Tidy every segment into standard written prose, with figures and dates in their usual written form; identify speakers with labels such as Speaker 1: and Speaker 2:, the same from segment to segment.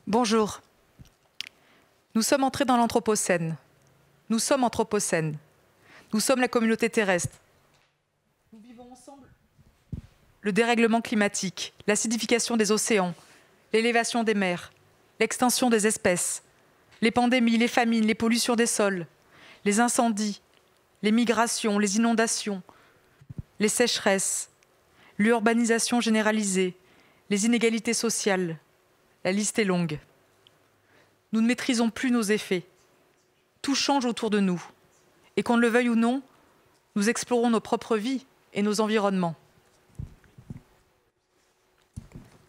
Speaker 1: Bonjour. Nous sommes entrés dans l'Anthropocène. Nous sommes anthropocènes. Nous sommes la communauté terrestre. Nous vivons ensemble le dérèglement climatique, l'acidification des océans, l'élévation des mers, l'extinction des espèces, les pandémies, les famines, les pollutions des sols, les incendies, les migrations, les inondations, les sécheresses, l'urbanisation généralisée, les inégalités sociales. La liste est longue. Nous ne maîtrisons plus nos effets. Tout change autour de nous. Et qu'on le veuille ou non, nous explorons nos propres vies et nos environnements.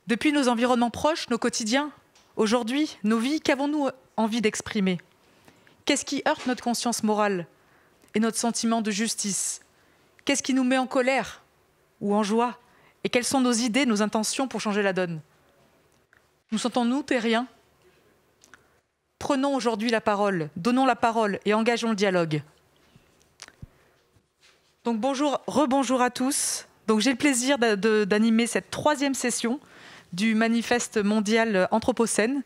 Speaker 1: Depuis nos environnements proches, nos quotidiens, aujourd'hui, nos vies, qu'avons-nous envie d'exprimer? Qu'est-ce qui heurte notre conscience morale et notre sentiment de justice? Qu'est-ce qui nous met en colère ou en joie? Et quelles sont nos idées, nos intentions pour changer la donne? Nous sentons-nous terriens? Prenons aujourd'hui la parole, donnons la parole et engageons le dialogue. Donc rebonjour à tous. Donc j'ai le plaisir d'animer cette 3e session du manifeste mondial Anthropocène,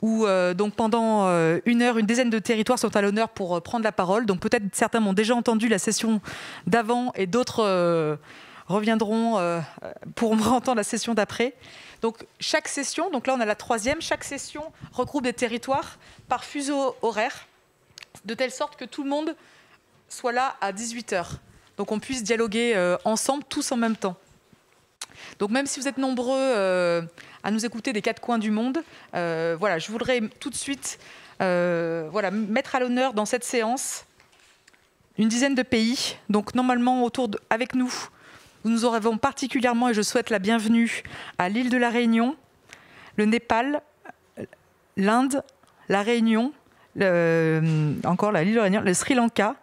Speaker 1: où donc pendant 1 heure, une dizaine de territoires sont à l'honneur pour prendre la parole. Donc peut-être certains m'ont déjà entendu la session d'avant et d'autres reviendront pour me entendre la session d'après. Donc chaque session, donc là on a la 3e, chaque session regroupe des territoires par fuseau horaire, de telle sorte que tout le monde soit là à 18h. Donc on puisse dialoguer ensemble, tous en même temps. Donc même si vous êtes nombreux à nous écouter des 4 coins du monde, voilà, je voudrais tout de suite mettre à l'honneur dans cette séance une dizaine de pays. Donc normalement avec nous aurons particulièrement, et je souhaite la bienvenue, à l'île de la Réunion, le Népal, l'Inde, la Réunion, encore l'île de la Réunion, le Sri Lanka,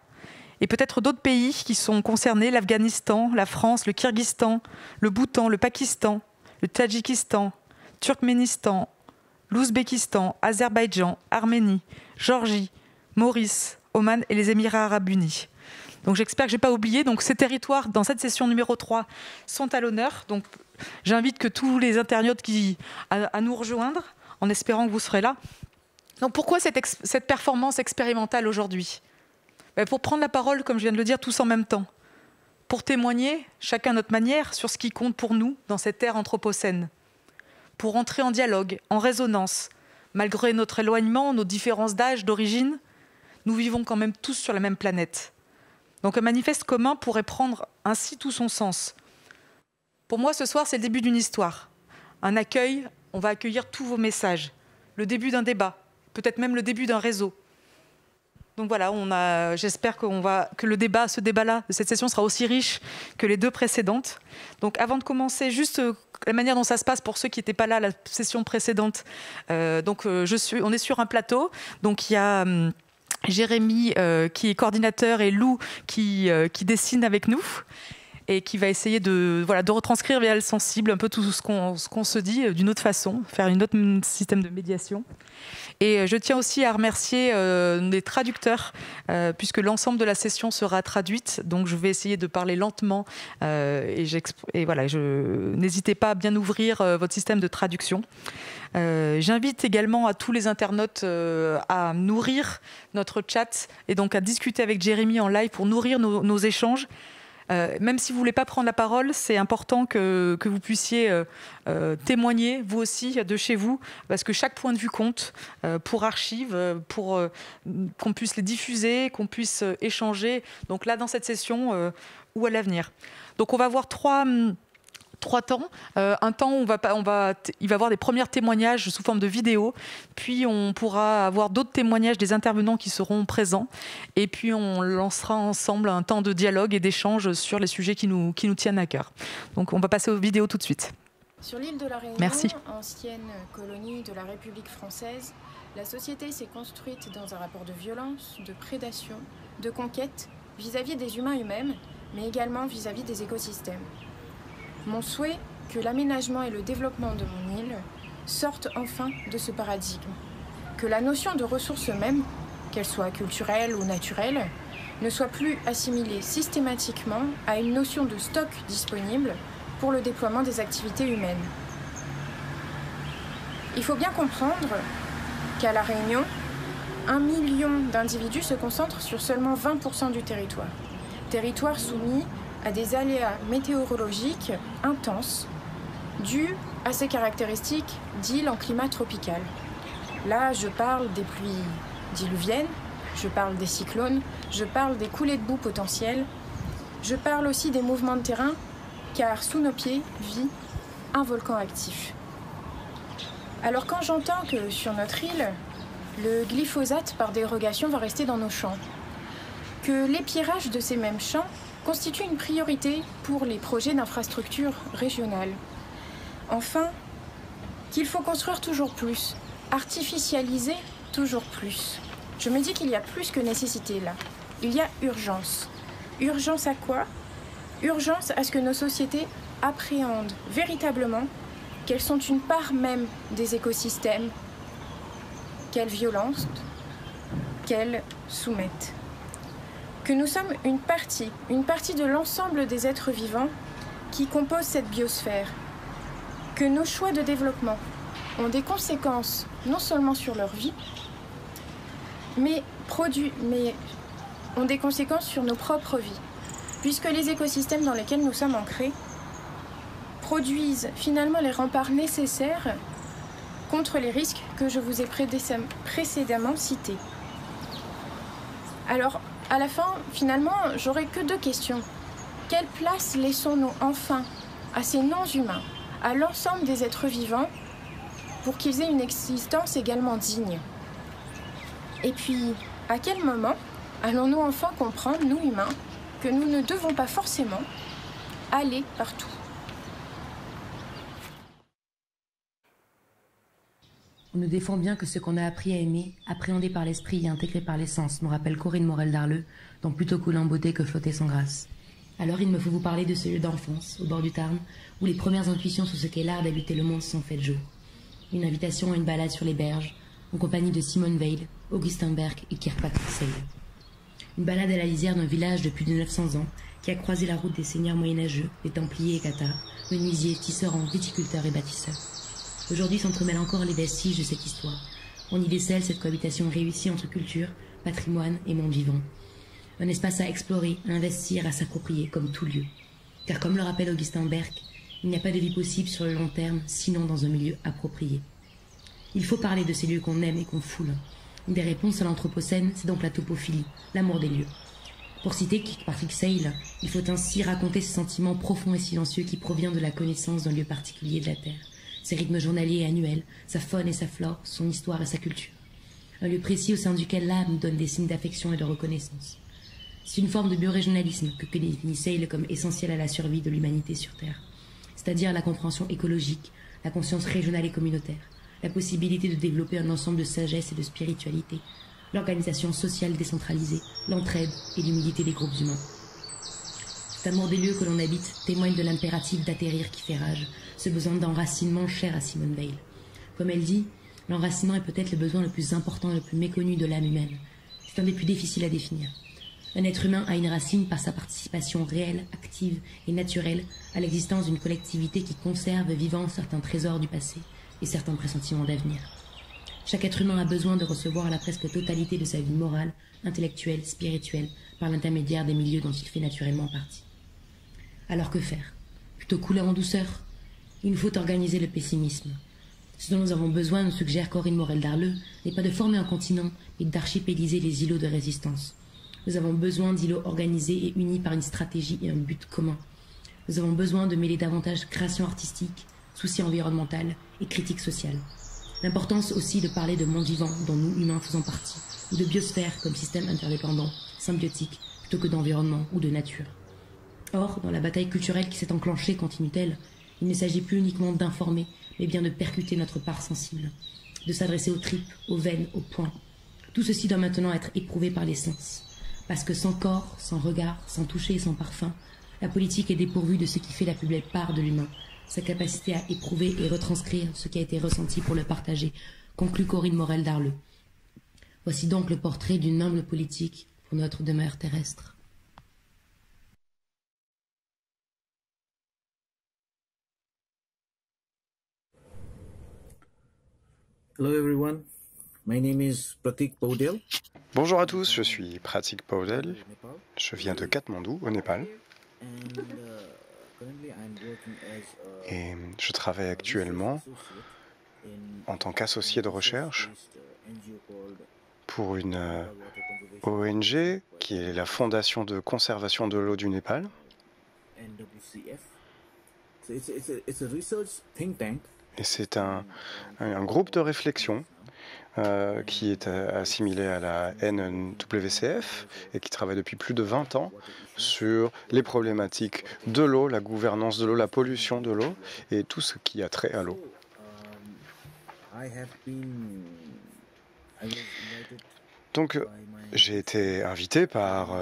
Speaker 1: et peut-être d'autres pays qui sont concernés, l'Afghanistan, la France, le Kyrgyzstan, le Bhoutan, le Pakistan, le Tadjikistan, Turkménistan, l'Ouzbékistan, Azerbaïdjan, Arménie, Géorgie, Maurice, Oman et les Émirats arabes unis. Donc j'espère que je n'ai pas oublié. Donc ces territoires, dans cette session numéro 3, sont à l'honneur. Donc j'invite que tous les internautes à nous rejoindre, en espérant que vous serez là. Donc pourquoi cette performance expérimentale aujourd'hui? Pour prendre la parole, comme je viens de le dire, tous en même temps. Pour témoigner, chacun à notre manière, sur ce qui compte pour nous dans cette ère anthropocène. Pour entrer en dialogue, en résonance. Malgré notre éloignement, nos différences d'âge, d'origine, nous vivons quand même tous sur la même planète. Donc un manifeste commun pourrait prendre ainsi tout son sens. Pour moi, ce soir, c'est le début d'une histoire. Un accueil, on va accueillir tous vos messages. Le début d'un débat, peut-être même le début d'un réseau. Donc voilà, j'espère que ce débat-là, de cette session, sera aussi riche que les 2 précédentes. Donc avant de commencer, juste la manière dont ça se passe pour ceux qui n'étaient pas là la session précédente. On est sur un plateau, donc il y a Jérémy qui est coordinateur et Lou qui dessine avec nous et qui va essayer de retranscrire via le sensible un peu tout ce qu'on se dit d'une autre façon, faire un autre système de médiation. Et je tiens aussi à remercier les traducteurs, puisque l'ensemble de la session sera traduite. Donc je vais essayer de parler lentement n'hésitez pas à bien ouvrir votre système de traduction. J'invite également à tous les internautes à nourrir notre chat et donc à discuter avec Jérémy en live pour nourrir nos échanges. Même si vous ne voulez pas prendre la parole, c'est important que vous puissiez témoigner, vous aussi, de chez vous, parce que chaque point de vue compte pour archives, pour qu'on puisse les diffuser, qu'on puisse échanger, donc là, dans cette session ou à l'avenir. Donc on va avoir 3 temps. Un temps où il va y avoir des premiers témoignages sous forme de vidéo, puis on pourra avoir d'autres témoignages des intervenants qui seront présents, et puis on lancera ensemble un temps de dialogue et d'échange sur les sujets qui nous tiennent à cœur. Donc on va passer aux vidéos tout de suite.
Speaker 2: Sur l'île de la Réunion, ancienne colonie de la République française, la société s'est construite dans un rapport de violence, de prédation, de conquête vis-à-vis des humains eux-mêmes, mais également vis-à-vis des écosystèmes. Mon souhait que l'aménagement et le développement de mon île sortent enfin de ce paradigme. Que la notion de ressources même, qu'elle soit culturelle ou naturelle, ne soit plus assimilée systématiquement à une notion de stock disponible pour le déploiement des activités humaines. Il faut bien comprendre qu'à La Réunion, 1 million d'individus se concentrent sur seulement 20% du territoire. Territoire soumis à des aléas météorologiques intenses dus à ses caractéristiques d'île en climat tropical. Là, je parle des pluies diluviennes, je parle des cyclones, je parle des coulées de boue potentielles, je parle aussi des mouvements de terrain, car sous nos pieds vit un volcan actif. Alors quand j'entends que sur notre île, le glyphosate par dérogation va rester dans nos champs, que l'épierrage de ces mêmes champs constitue une priorité pour les projets d'infrastructures régionales, enfin, qu'il faut construire toujours plus, artificialiser toujours plus. Je me dis qu'il y a plus que nécessité là. Il y a urgence. Urgence à quoi? Urgence à ce que nos sociétés appréhendent véritablement qu'elles sont une part même des écosystèmes, qu'elles violentent, qu'elles soumettent. Que nous sommes une partie de l'ensemble des êtres vivants qui composent cette biosphère. Que nos choix de développement ont des conséquences non seulement sur leur vie, mais ont des conséquences sur nos propres vies, puisque les écosystèmes dans lesquels nous sommes ancrés produisent finalement les remparts nécessaires contre les risques que je vous ai précédemment cités. Alors, à la fin, finalement, j'aurai que 2 questions. Quelle place laissons-nous enfin à ces non-humains, à l'ensemble des êtres vivants, pour qu'ils aient une existence également digne? Et puis, à quel moment allons-nous enfin comprendre, nous humains, que nous ne devons pas forcément aller partout?
Speaker 3: On ne défend bien que ce qu'on a appris à aimer, appréhendé par l'esprit et intégré par les sens, nous rappelle Corinne Morel-Darleux, dont plutôt couler en beauté que flotter sans grâce. Alors il me faut vous parler de ce lieu d'enfance, au bord du Tarn, où les premières intuitions sur ce qu'est l'art d'habiter le monde sont faites jour. Une invitation à une balade sur les berges, en compagnie de Simone Weil, Augustin Berg et Kirkpatrick Sale. Une balade à la lisière d'un village de plus de 900 ans, qui a croisé la route des seigneurs moyenâgeux, des templiers et cathares, menuisiers, tisserands, viticulteurs et bâtisseurs. Aujourd'hui s'entremêlent encore les vestiges de cette histoire. On y décèle cette cohabitation réussie entre culture, patrimoine et monde vivant. Un espace à explorer, à investir, à s'approprier, comme tout lieu. Car comme le rappelle Augustin Berg, il n'y a pas de vie possible sur le long terme, sinon dans un milieu approprié. Il faut parler de ces lieux qu'on aime et qu'on foule. Une des réponses à l'anthropocène, c'est donc la topophilie, l'amour des lieux. Pour citer Kirkpatrick Sale, il faut ainsi raconter ce sentiment profond et silencieux qui provient de la connaissance d'un lieu particulier de la Terre. Ses rythmes journaliers et annuels, sa faune et sa flore, son histoire et sa culture. Un lieu précis au sein duquel l'âme donne des signes d'affection et de reconnaissance. C'est une forme de biorégionalisme que définit Sale comme essentielle à la survie de l'humanité sur Terre. C'est-à-dire la compréhension écologique, la conscience régionale et communautaire, la possibilité de développer un ensemble de sagesse et de spiritualité, l'organisation sociale décentralisée, l'entraide et l'humilité des groupes humains. Cet amour des lieux que l'on habite témoigne de l'impératif d'atterrir qui fait rage, ce besoin d'enracinement cher à Simone Weil. Comme elle dit, l'enracinement est peut-être le besoin le plus important et le plus méconnu de l'âme humaine. C'est un des plus difficiles à définir. Un être humain a une racine par sa participation réelle, active et naturelle à l'existence d'une collectivité qui conserve vivant certains trésors du passé et certains pressentiments d'avenir. Chaque être humain a besoin de recevoir la presque totalité de sa vie morale, intellectuelle, spirituelle, par l'intermédiaire des milieux dont il fait naturellement partie. Alors que faire? Plutôt couler en douceur? Il nous faut organiser le pessimisme. Ce dont nous avons besoin, nous suggère Corinne Morel-Darleux, n'est pas de former un continent, mais d'archipéliser les îlots de résistance. Nous avons besoin d'îlots organisés et unis par une stratégie et un but commun. Nous avons besoin de mêler davantage création artistique, souci environnemental et critique sociale. L'importance aussi de parler de monde vivant dont nous, humains, faisons partie, ou de biosphère comme système interdépendant, symbiotique, plutôt que d'environnement ou de nature. Or, dans la bataille culturelle qui s'est enclenchée, continue-t-elle, il ne s'agit plus uniquement d'informer, mais bien de percuter notre part sensible, de s'adresser aux tripes, aux veines, aux poings. Tout ceci doit maintenant être éprouvé par les sens. Parce que sans corps, sans regard, sans toucher et sans parfum, la politique est dépourvue de ce qui fait la plus belle part de l'humain, sa capacité à éprouver et retranscrire ce qui a été ressenti pour le partager, conclut Corinne Morel-Darleux. Voici donc le portrait d'une humble politique pour notre demeure terrestre.
Speaker 4: Hello everyone, my name is Pratik Paudel.
Speaker 5: Bonjour à tous, je suis Pratik Paudel, je viens de Katmandou, au Népal, et je travaille actuellement en tant qu'associé de recherche pour une ONG qui est la Fondation de conservation de l'eau du Népal. Et c'est un groupe de réflexion qui est assimilé à la NWCF et qui travaille depuis plus de 20 ans sur les problématiques de l'eau, la gouvernance de l'eau, la pollution de l'eau et tout ce qui a trait à l'eau. Donc j'ai été invité par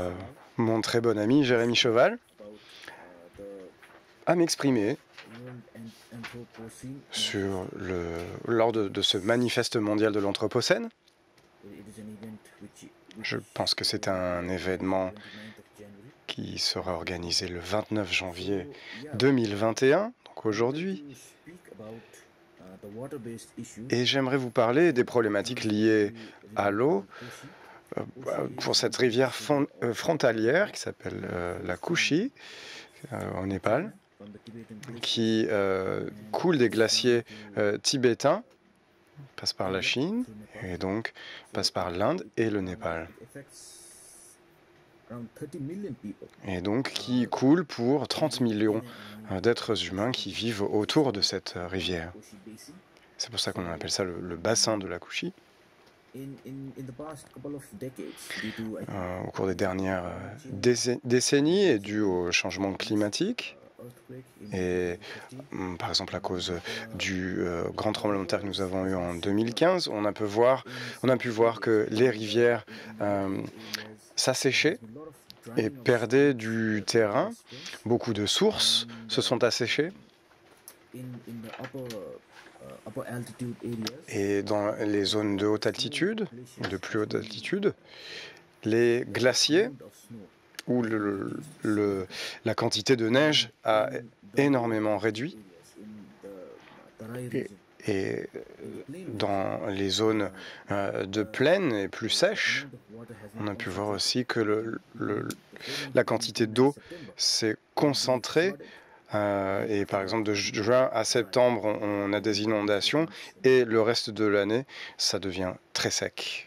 Speaker 5: mon très bon ami Jérémy Cheval à m'exprimer lors de ce manifeste mondial de l'Anthropocène. Je pense que c'est un événement qui sera organisé le 29 janvier 2021, donc aujourd'hui. Et j'aimerais vous parler des problématiques liées à l'eau pour cette rivière frontalière qui s'appelle la Kushi au Népal, qui coule des glaciers tibétains, passe par la Chine et donc passe par l'Inde et le Népal. Et donc qui coule pour 30 millions d'êtres humains qui vivent autour de cette rivière. C'est pour ça qu'on appelle ça le bassin de la Kushi. Au cours des dernières décennies et dû au changement climatique, et par exemple à cause du grand tremblement de terre que nous avons eu en 2015, on a pu voir que les rivières s'asséchaient et perdaient du terrain. Beaucoup de sources se sont asséchées. Et dans les zones de haute altitude, de plus haute altitude, les glaciers où la quantité de neige a énormément réduit. Et dans les zones de plaine et plus sèches, on a pu voir aussi que la quantité d'eau s'est concentrée. Et par exemple, de juin à septembre, on a des inondations et le reste de l'année, ça devient très sec.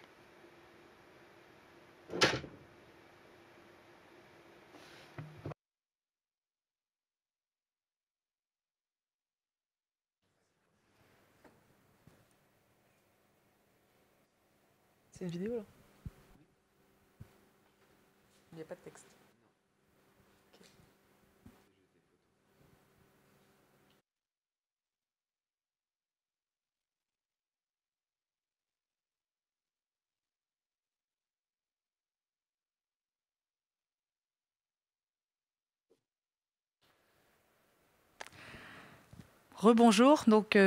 Speaker 1: C'est une vidéo là? Il n'y a pas de texte. Okay. Rebonjour, donc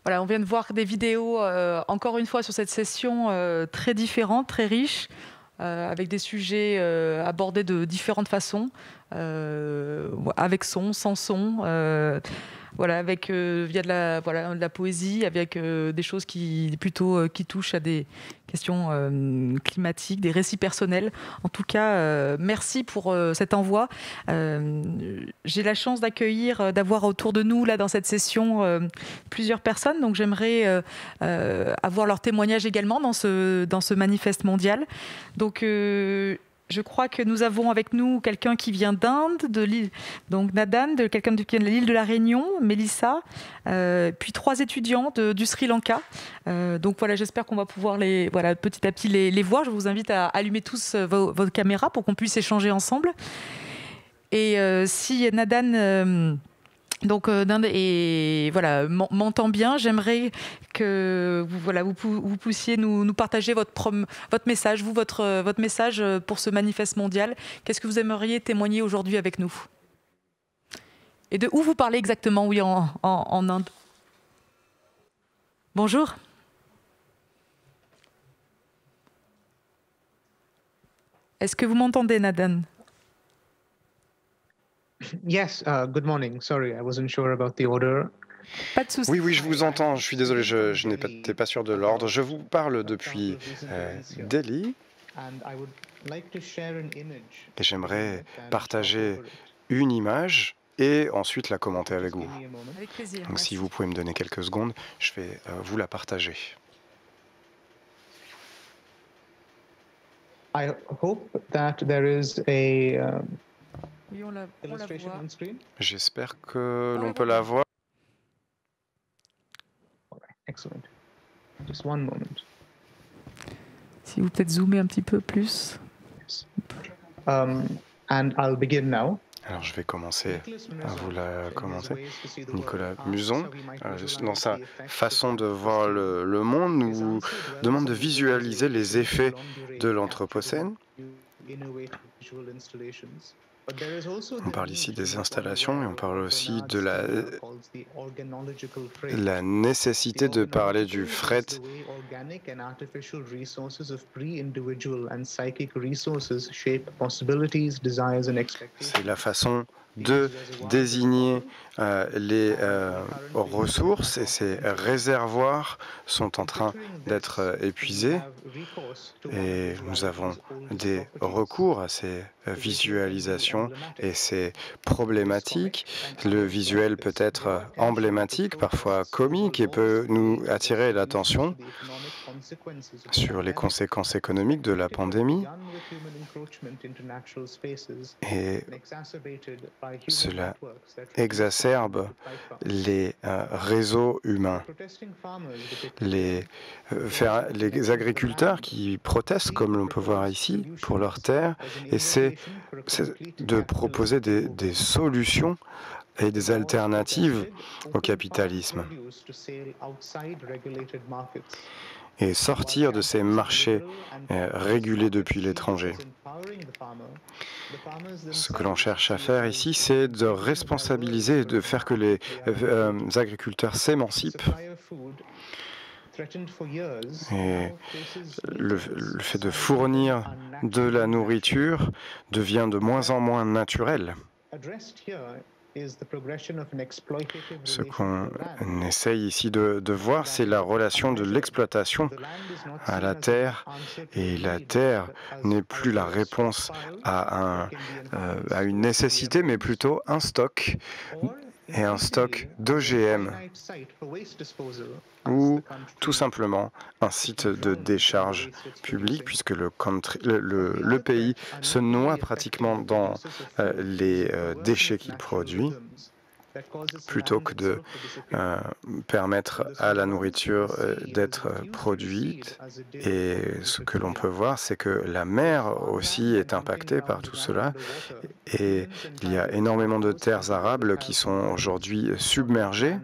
Speaker 1: voilà, on vient de voir des vidéos encore une fois sur cette session très différente, très riche, avec des sujets abordés de différentes façons, avec son, sans son, voilà, avec via de la poésie, avec des choses qui touchent à des questions climatiques, des récits personnels. En tout cas, merci pour cet envoi. J'ai la chance d'avoir autour de nous, là, dans cette session, plusieurs personnes. Donc, j'aimerais avoir leur témoignage également dans ce manifeste mondial. Donc, je crois que nous avons avec nous quelqu'un qui vient d'Inde, de l'île, donc Nadan, quelqu'un qui vient de l'île de la Réunion, Mélissa, puis 3 étudiants du Sri Lanka. Donc voilà, j'espère qu'on va pouvoir petit à petit les voir. Je vous invite à allumer tous vos caméras pour qu'on puisse échanger ensemble. Et si Nadan m'entend bien, j'aimerais que vous puissiez nous partager votre message, votre message pour ce manifeste mondial. Qu'est-ce que vous aimeriez témoigner aujourd'hui avec nous? Et de où vous parlez exactement, oui, en Inde? Bonjour. Est-ce que vous m'entendez, Nadan?
Speaker 6: Yes, good morning. Sorry, I wasn't sure about the order.
Speaker 1: Pas de souci.
Speaker 5: Oui, je vous entends. Je suis désolé, je n'étais pas sûr de l'ordre. Je vous parle depuis Delhi et j'aimerais partager une image et ensuite la commenter avec vous.
Speaker 1: Avec plaisir.
Speaker 5: Donc si vous pouvez me donner quelques secondes, je vais vous la partager.
Speaker 6: I hope that there is a
Speaker 1: Oui, on la
Speaker 6: illustration
Speaker 1: voit.
Speaker 6: on screen.
Speaker 5: J'espère que l'on peut la voir.
Speaker 6: All right, excellent. Just one moment.
Speaker 1: Si vous peut-être zoomer un petit peu plus.
Speaker 6: Yes. And I'll begin now.
Speaker 5: Alors je vais commencer à vous la commenter. Nicolas Muson, dans sa façon de voir le monde, nous demande de visualiser les effets de l'Anthropocène. On parle ici des installations et on parle aussi de la nécessité de parler du fret. C'est la façon de désigner les ressources et ces réservoirs sont en train d'être épuisés et nous avons des recours à ces visualisations et ces problématiques. Le visuel peut être emblématique, parfois comique et peut nous attirer l'attention sur les conséquences économiques de la pandémie et cela exacerbe les réseaux humains. Les agriculteurs qui protestent, comme l'on peut voir ici, pour leurs terres, essaient de proposer des solutions et des alternatives au capitalisme et sortir de ces marchés régulés depuis l'étranger. Ce que l'on cherche à faire ici, c'est de responsabiliser, de faire que les agriculteurs s'émancipent. Et le fait de fournir de la nourriture devient de moins en moins naturel. Ce qu'on essaye ici de voir, c'est la relation de l'exploitation à la terre. Et la terre n'est plus la réponse à une nécessité, mais plutôt un stock. Et un stock d'OGM ou tout simplement un site de décharge publique puisque le pays se noie pratiquement dans les déchets qu'il produit plutôt que de permettre à la nourriture d'être produite. Et ce que l'on peut voir, c'est que la mer aussi est impactée par tout cela. Et il y a énormément de terres arables qui sont aujourd'hui submergées.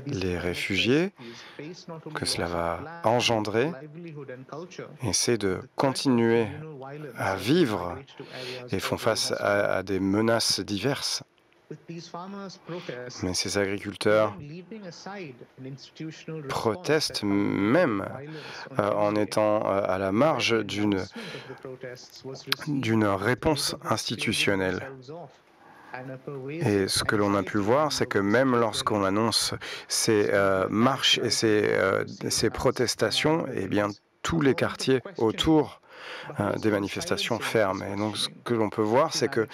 Speaker 5: Les réfugiés que cela va engendrer essaient de continuer à vivre et font face à des menaces diverses. Mais ces agriculteurs protestent même en étant à la marge d'une réponse institutionnelle. Et ce que l'on a pu voir, c'est que même lorsqu'on annonce ces marches et ces protestations, eh bien, tous les quartiers autour des manifestations ferment. Et donc, ce que l'on peut voir, c'est que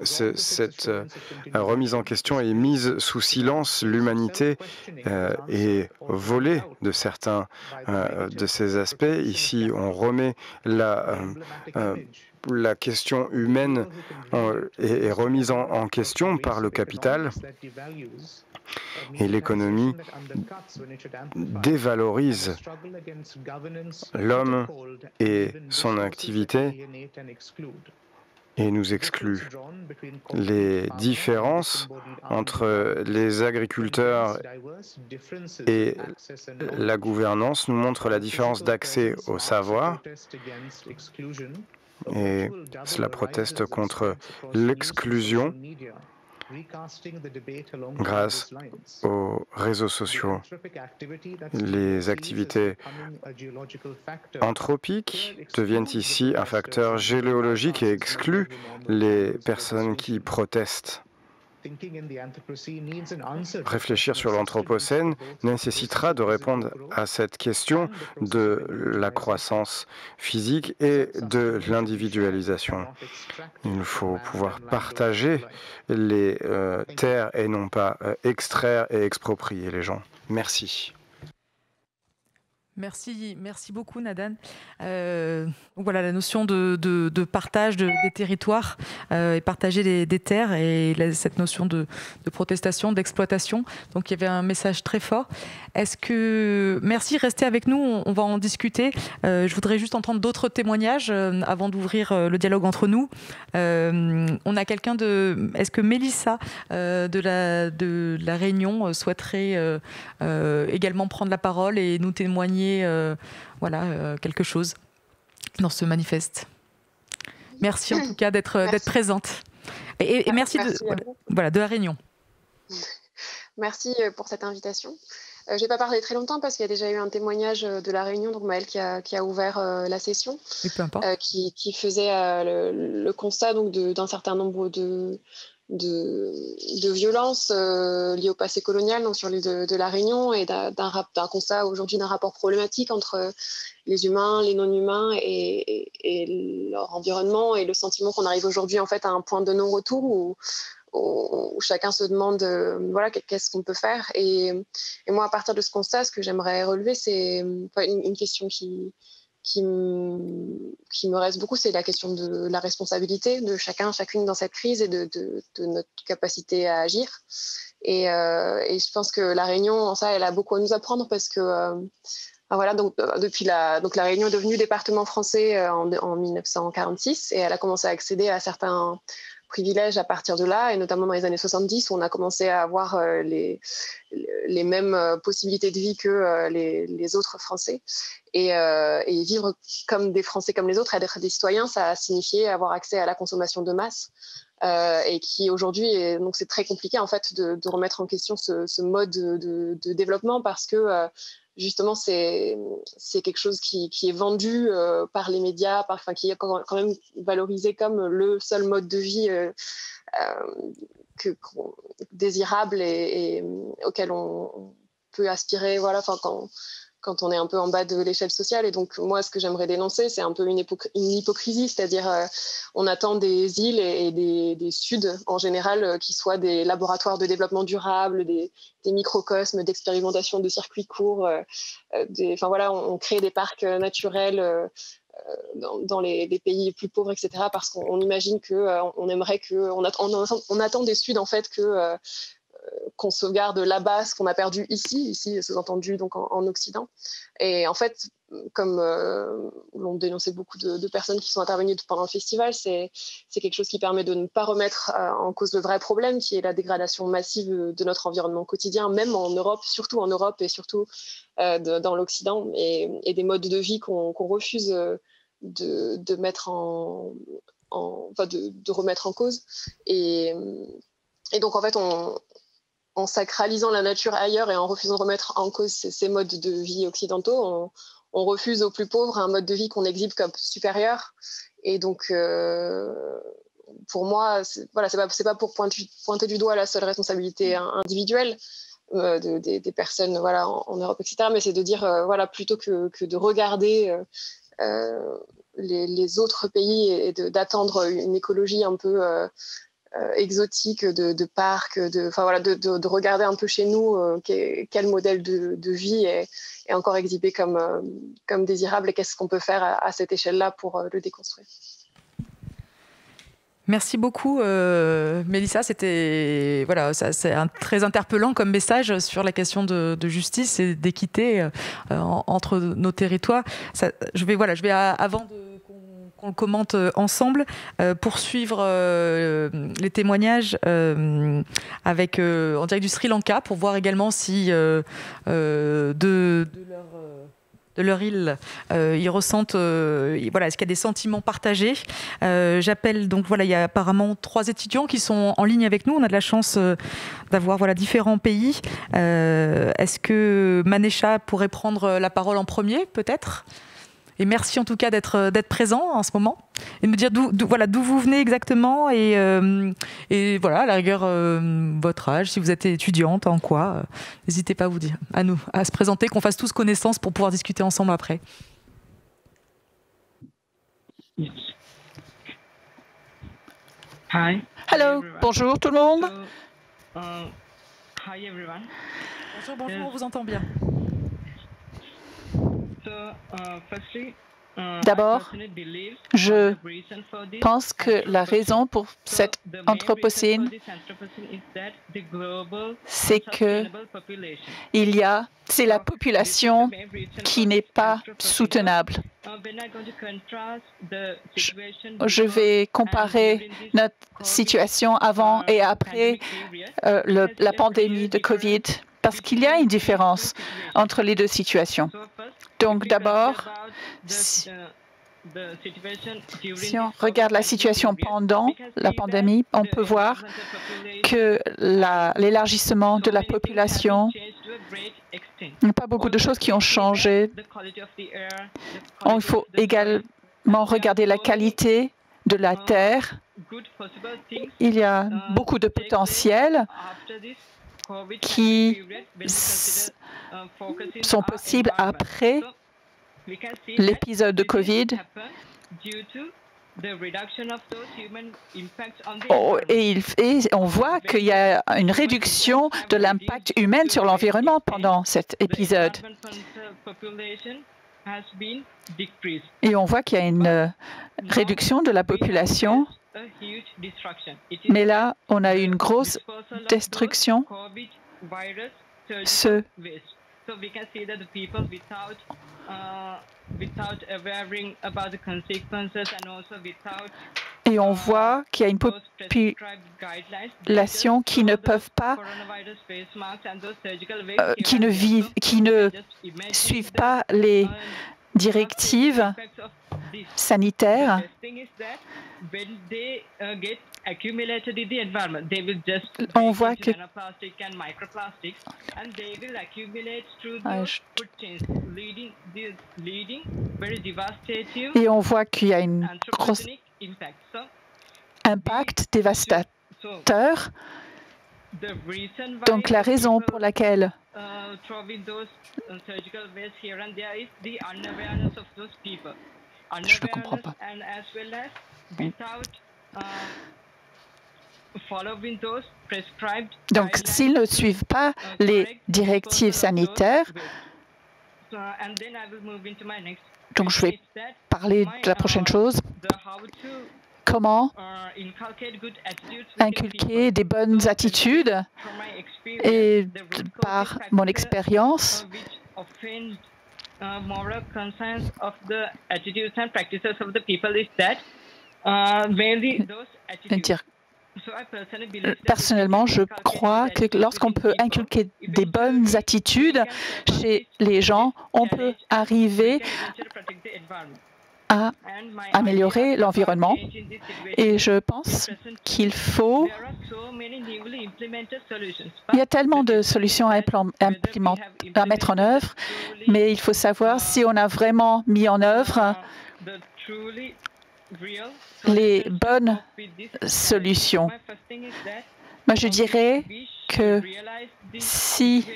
Speaker 5: cette remise en question est mise sous silence. L'humanité est volée de certains de ces aspects. Ici, on remet la question humaine est remise en question par le capital et l'économie dévalorise l'homme et son activité et nous exclut. Les différences entre les agriculteurs et la gouvernance nous montrent la différence d'accès au savoir. Et cela proteste contre l'exclusion grâce aux réseaux sociaux. Les activités anthropiques deviennent ici un facteur géologique et excluent les personnes qui protestent. Réfléchir sur l'Anthropocène nécessitera de répondre à cette question de la croissance physique et de l'individualisation. Il faut pouvoir partager les terres et non pas extraire et exproprier les gens. Merci.
Speaker 1: Merci beaucoup Nadan. Voilà la notion de partage des territoires et partager des terres et cette notion de protestation, d'exploitation. Donc il y avait un message très fort. Merci, restez avec nous, on va en discuter. Je voudrais juste entendre d'autres témoignages avant d'ouvrir le dialogue entre nous. On a quelqu'un est-ce que Mélissa de la Réunion souhaiterait également prendre la parole et nous témoigner quelque chose dans ce manifeste. Merci en tout cas d'être présente. Et merci de la Réunion.
Speaker 7: Merci pour cette invitation. Je ne vais pas parler très longtemps parce qu'il y a déjà eu un témoignage de la Réunion, donc Maëlle qui a ouvert la session, qui faisait le constat d'un certain nombre de violences liées au passé colonial donc sur l'île de la Réunion et d'un constat aujourd'hui d'un rapport problématique entre les humains, les non-humains et leur environnement et le sentiment qu'on arrive aujourd'hui en fait à un point de non-retour où chacun se demande qu'est-ce qu'on peut faire et moi à partir de ce constat ce que j'aimerais relever c'est une question qui me reste beaucoup, c'est la question de la responsabilité de chacune dans cette crise et de notre capacité à agir. Et je pense que la Réunion, en ça, elle a beaucoup à nous apprendre parce que depuis la Réunion est devenue département français en 1946 et elle a commencé à accéder à certains privilèges à partir de là, et notamment dans les années 70, où on a commencé à avoir les mêmes possibilités de vie que les autres Français. Et vivre comme des Français comme les autres, être des citoyens, ça a signifié avoir accès à la consommation de masse. Et qui aujourd'hui, donc c'est très compliqué en fait de remettre en question ce mode de développement parce que justement c'est quelque chose qui est vendu par les médias, qui est quand même valorisé comme le seul mode de vie désirable et auquel on peut aspirer quand on est un peu en bas de l'échelle sociale. Et donc, moi, ce que j'aimerais dénoncer, c'est un peu une hypocrisie, c'est-à-dire on attend des îles et des Suds, en général, qui soient des laboratoires de développement durable, des microcosmes d'expérimentation de circuits courts. On crée des parcs naturels dans les pays les plus pauvres, etc., parce qu'on imagine qu'on aimerait on attend des Suds, en fait, qu'on sauvegarde là-bas ce qu'on a perdu ici sous-entendu donc en Occident. Et en fait, comme l'ont dénoncé beaucoup de personnes qui sont intervenues pendant le festival, c'est quelque chose qui permet de ne pas remettre en cause le vrai problème, qui est la dégradation massive de notre environnement quotidien, même en Europe, surtout en Europe et surtout dans l'Occident, et des modes de vie qu'on refuse de mettre de remettre en cause. Et donc, en fait, en sacralisant la nature ailleurs et en refusant de remettre en cause ces modes de vie occidentaux, on refuse aux plus pauvres un mode de vie qu'on exhibe comme supérieur. Et donc, pour moi, c'est pas pour pointer du doigt la seule responsabilité individuelle des personnes en Europe, etc., mais c'est de dire, plutôt que de regarder les autres pays et d'attendre une écologie un peu exotique de parcs, de regarder un peu chez nous quel modèle de vie est encore exhibé comme désirable et qu'est-ce qu'on peut faire à cette échelle-là pour le déconstruire.
Speaker 1: Merci beaucoup, Mélissa. C'est très interpellant comme message sur la question de justice et d'équité entre nos territoires. Je vais avant qu'on le commente ensemble, poursuivre les témoignages avec en direct du Sri Lanka pour voir également si de leur île, ils ressentent, est-ce qu'il y a des sentiments partagés. J'appelle donc, il y a apparemment 3 étudiants qui sont en ligne avec nous. On a de la chance d'avoir différents pays. Est-ce que Manesha pourrait prendre la parole en premier, peut-être ? Et merci en tout cas d'être présent en ce moment et de me dire d'où vous venez exactement et voilà, à la rigueur, votre âge, si vous êtes étudiante, en quoi. N'hésitez pas à se présenter, qu'on fasse tous connaissance pour pouvoir discuter ensemble après.
Speaker 8: Hi. Hello. Bonjour tout le monde.
Speaker 1: Hi everyone. Bonjour, on vous entend bien.
Speaker 8: D'abord, je pense que la raison pour cette Anthropocène, c'est que c'est la population qui n'est pas soutenable. Je vais comparer notre situation avant et après la pandémie de Covid, parce qu'il y a une différence entre les deux situations. Donc d'abord, si on regarde la situation pendant la pandémie, on peut voir que l'élargissement de la population, il n'y a pas beaucoup de choses qui ont changé. Il faut également regarder la qualité de la terre. Il y a beaucoup de potentiel qui sont possibles après l'épisode de Covid. Et on voit qu'il y a une réduction de l'impact humain sur l'environnement pendant cet épisode. Et on voit qu'il y a une réduction de la population. Mais là, on a eu une grosse destruction. Et on voit qu'il y a une population qui ne peuvent pas, qui ne suivent pas les directives sanitaires. On voit que et on voit qu'il y a un gros impact dévastateur. Donc la raison pour laquelle je ne comprends pas. Donc, s'ils ne suivent pas les directives sanitaires, donc je vais parler de la prochaine chose. Comment inculquer des bonnes attitudes et par mon expérience, personnellement, je crois que lorsqu'on peut inculquer des bonnes attitudes chez les gens, on peut arriver à améliorer l'environnement. Et je pense qu'il faut... Il y a tellement de solutions à mettre en œuvre, mais il faut savoir si on a vraiment mis en œuvre les bonnes solutions. Moi, je dirais que si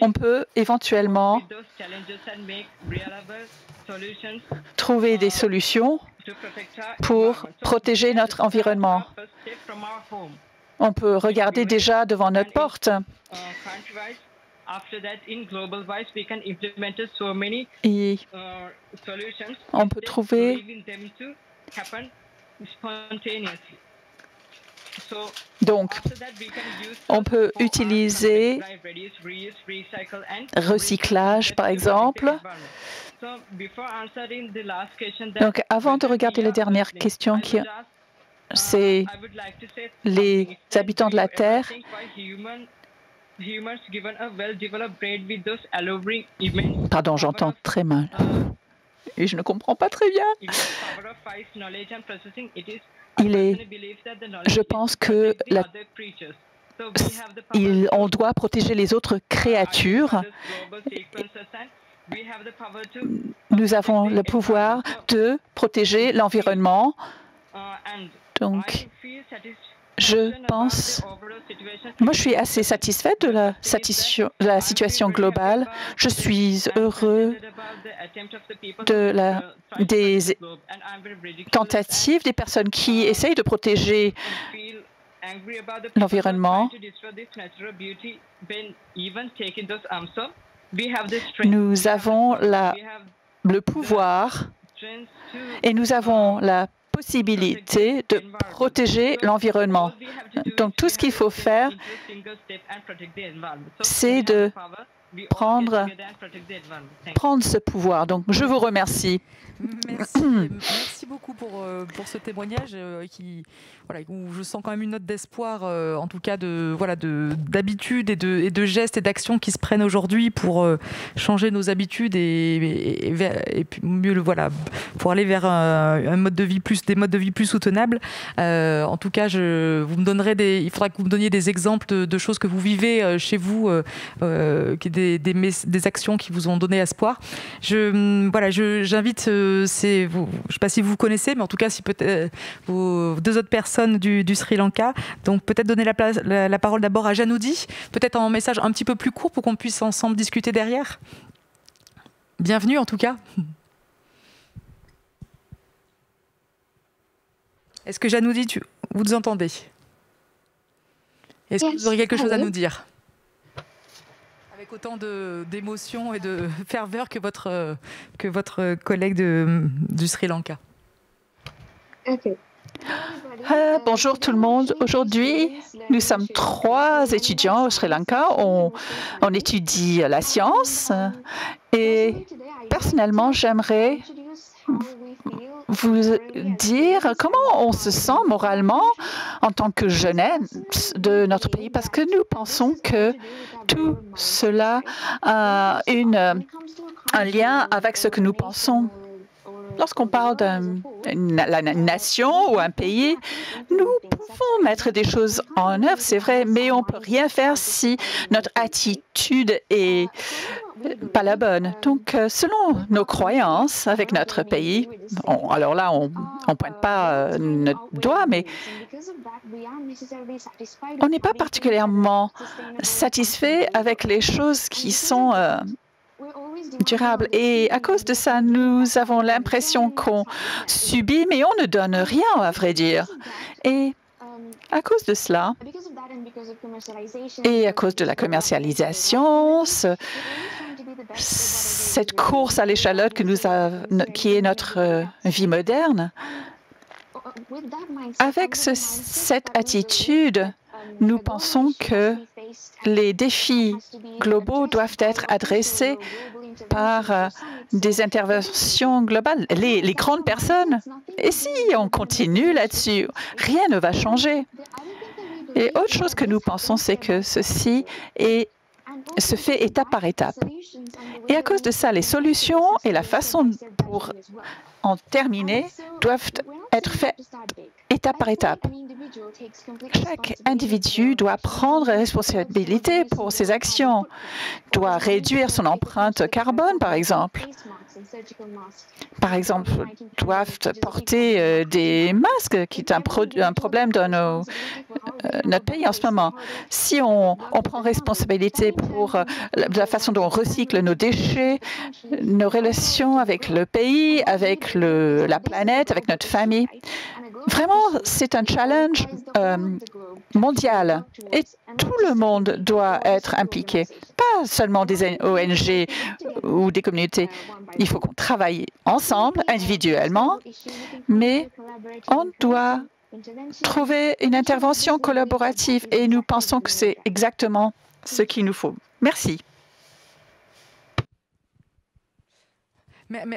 Speaker 8: on peut éventuellement trouver des solutions pour protéger notre environnement. On peut regarder déjà devant notre porte. Et on peut trouver... Donc, on peut utiliser recyclage, par exemple. Donc, avant de regarder la dernière question, c'est les habitants de la Terre. Pardon, j'entends très mal. Et je ne comprends pas très bien. Je pense que on doit protéger les autres créatures. Nous avons le pouvoir de protéger l'environnement. Donc, je pense, moi je suis assez satisfaite de la situation globale. Je suis heureux des tentatives des personnes qui essayent de protéger l'environnement. Nous avons le pouvoir et nous avons la possibilité de protéger l'environnement. Donc, tout ce qu'il faut faire, c'est de prendre ce pouvoir. Donc, je vous remercie.
Speaker 1: Merci beaucoup pour ce témoignage où je sens quand même une note d'espoir, en tout cas d'habitudes et de gestes et d'actions qui se prennent aujourd'hui pour changer nos habitudes et puis mieux pour aller vers des modes de vie plus soutenables. En tout cas, il faudra que vous me donniez des exemples de choses que vous vivez chez vous, des actions qui vous ont donné espoir. J'invite je ne sais pas si vous vous connaissez, mais en tout cas, si peut-être vos deux autres personnes du Sri Lanka. Donc, peut-être donner la parole d'abord à Janoudi, peut-être en message un petit peu plus court pour qu'on puisse ensemble discuter derrière. Bienvenue, en tout cas. Est-ce que Janoudi, vous nous entendez? Est-ce que vous auriez quelque chose à nous dire? Avec autant d'émotion et de ferveur que votre collègue du Sri Lanka.
Speaker 8: Bonjour tout le monde. Aujourd'hui, nous sommes 3 étudiants au Sri Lanka. On étudie la science et personnellement, j'aimerais vous dire comment on se sent moralement en tant que jeunesse de notre pays, parce que nous pensons que tout cela a un lien avec ce que nous pensons. Lorsqu'on parle d'une nation ou un pays, nous pouvons mettre des choses en œuvre, c'est vrai, mais on ne peut rien faire si notre attitude est pas la bonne. Donc, selon nos croyances avec notre pays, alors là, on ne pointe pas notre doigt, mais on n'est pas particulièrement satisfait avec les choses qui sont durables. Et à cause de ça, nous avons l'impression qu'on subit, mais on ne donne rien, à vrai dire. Et à cause de cela, et à cause de la commercialisation, cette course à l'échalote qui est notre vie moderne, avec cette attitude, nous pensons que les défis globaux doivent être adressés par des interventions globales. Les grandes personnes, et si on continue là-dessus, rien ne va changer. Et autre chose que nous pensons, c'est que ceci se fait étape par étape. Et à cause de ça, les solutions et la façon pour en terminer doivent être faites étape par étape. Chaque individu doit prendre responsabilité pour ses actions, doit réduire son empreinte carbone, par exemple. Doivent porter des masques, qui est un problème dans notre pays en ce moment. Si on prend responsabilité pour la façon dont on recycle nos déchets, nos relations avec le pays, avec la planète, avec notre famille, vraiment, c'est un challenge mondial et tout le monde doit être impliqué, pas seulement des ONG ou des communautés. Il faut qu'on travaille ensemble, individuellement, mais on doit trouver une intervention collaborative et nous pensons que c'est exactement ce qu'il nous faut. Merci.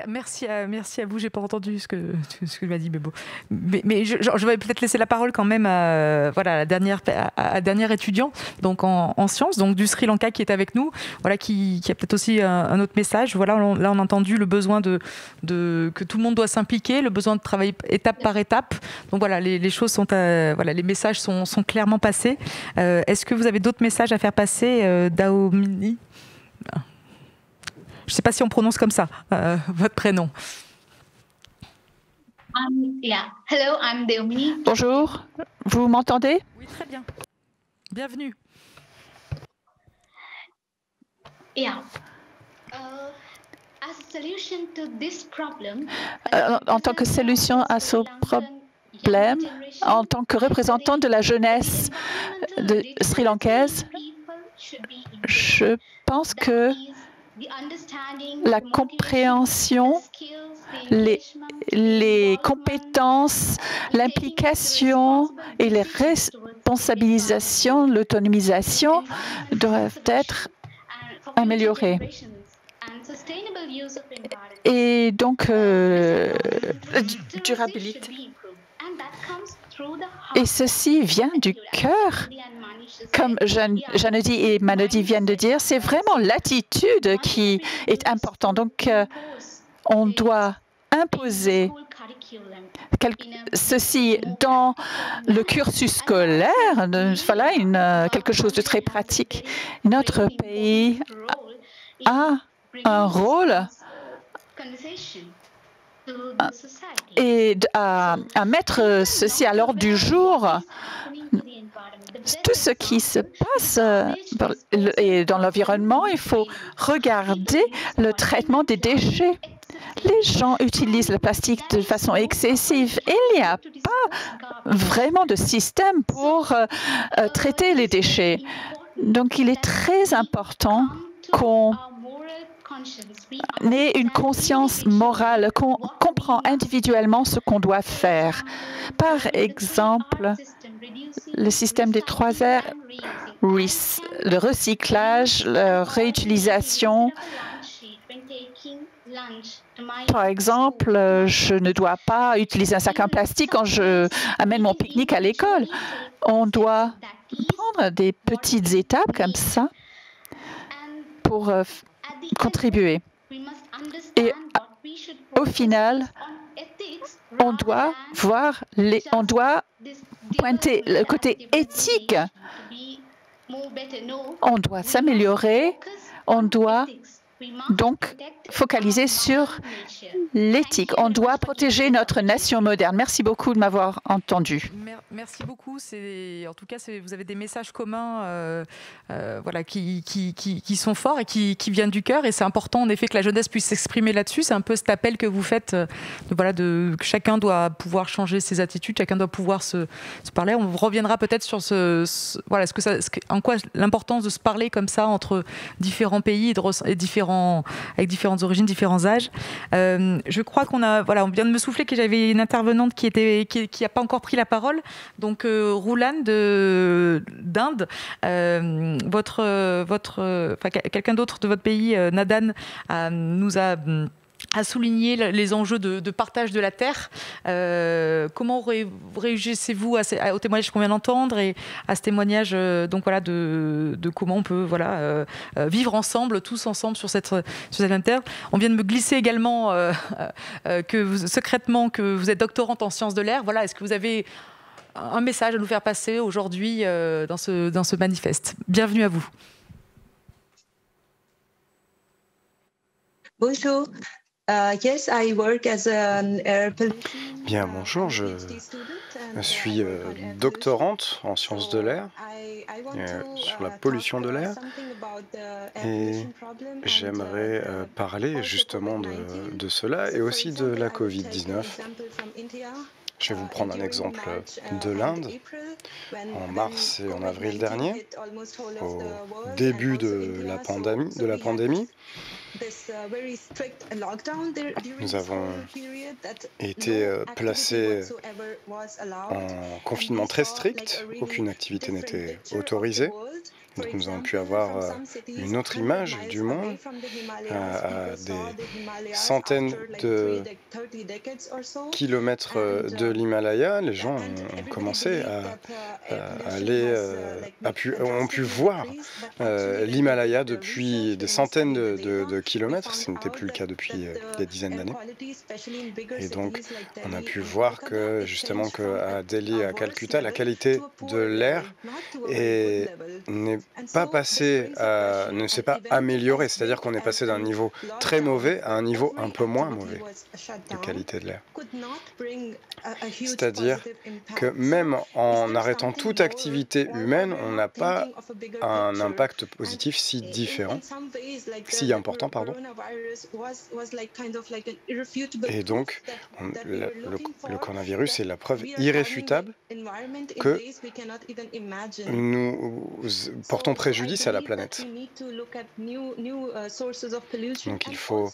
Speaker 1: Merci à vous. J'ai pas entendu ce que tu m'as dit, mais bon. Mais je vais peut-être laisser la parole quand même à la dernière étudiant donc en sciences, donc du Sri Lanka qui est avec nous, voilà, qui a peut-être aussi un autre message. Voilà, là on a entendu le besoin que tout le monde doit s'impliquer, le besoin de travailler étape par étape. Donc voilà, les choses sont les messages sont clairement passés. Est-ce que vous avez d'autres messages à faire passer, Daomini? Je ne sais pas si on prononce comme ça votre prénom.
Speaker 9: Hello, I'm Daomini.
Speaker 8: Bonjour, vous m'entendez?
Speaker 1: Oui, très bien. Bienvenue.
Speaker 8: En tant que solution à ce problème, en tant que représentant de la jeunesse sri-lankaise, je pense que la compréhension, les compétences, l'implication et les responsabilisations, l'autonomisation doivent être améliorées. Et donc, durabilité. Et ceci vient du cœur. Comme Janody et Manody viennent de dire, c'est vraiment l'attitude qui est importante. Donc, on doit imposer ceci dans le cursus scolaire. Voilà quelque chose de très pratique. Notre pays a un rôle et à mettre ceci à l'ordre du jour. Tout ce qui se passe dans l'environnement, il faut regarder le traitement des déchets. Les gens utilisent le plastique de façon excessive. Il n'y a pas vraiment de système pour traiter les déchets. Donc, il est très important qu'on ait une conscience morale, qu'on comprend individuellement ce qu'on doit faire. Par exemple, le système des 3 R, le recyclage, la réutilisation. Par exemple, je ne dois pas utiliser un sac en plastique quand je amène mon pique-nique à l'école. On doit prendre des petites étapes comme ça pour contribuer. Et au final, on doit pointer le côté éthique. On doit s'améliorer. On doit donc focaliser sur l'éthique. On doit protéger notre nation moderne. Merci beaucoup de m'avoir entendu.
Speaker 1: Merci beaucoup. En tout cas, vous avez des messages communs qui sont forts et qui viennent du cœur. Et c'est important, en effet, que la jeunesse puisse s'exprimer là-dessus. C'est un peu cet appel que vous faites, que chacun doit pouvoir changer ses attitudes, chacun doit pouvoir se parler. On reviendra peut-être sur en quoi l'importance de se parler comme ça entre différents pays avec différentes origines, différents âges. Je crois on vient de me souffler que j'avais une intervenante qui n'a pas encore pris la parole. Donc, Roulan d'Inde, quelqu'un d'autre de votre pays, Nadan, nous a souligné les enjeux de partage de la terre. Comment réagissez-vous au témoignage qu'on vient d'entendre et à ce témoignage de comment on peut vivre tous ensemble sur cette même terre. On vient de me glisser également secrètement que vous êtes doctorante en sciences de l'air. Voilà, est-ce que vous avez un message à nous faire passer aujourd'hui dans ce manifeste? Bienvenue à vous.
Speaker 10: Bonjour. Yes, I work as an air pollution.
Speaker 5: Bien, bonjour, je suis doctorante en sciences de l'air, sur la pollution de l'air, et j'aimerais parler justement de cela et aussi de la Covid-19. Je vais vous prendre un exemple de l'Inde. En mars et en avril dernier, au début de la pandémie, nous avons été placés en confinement très strict. Aucune activité n'était autorisée. Donc nous avons pu avoir une autre image du monde à des centaines de kilomètres de l'Himalaya. Les gens ont commencé ont pu voir l'Himalaya depuis des centaines de kilomètres. Ce n'était plus le cas depuis des dizaines d'années. Et donc, on a pu voir que, justement, qu'à Delhi, à Calcutta, la qualité de l'air n'est pas passée, ne s'est pas améliorée. C'est-à-dire qu'on est passé d'un niveau très mauvais à un niveau un peu moins mauvais de qualité de l'air. C'est-à-dire que même en arrêtant toute activité humaine, on n'a pas un impact positif si différent, si important, pardon. Et donc, le coronavirus est la preuve irréfutable que nous portons préjudice à la planète. Donc il faut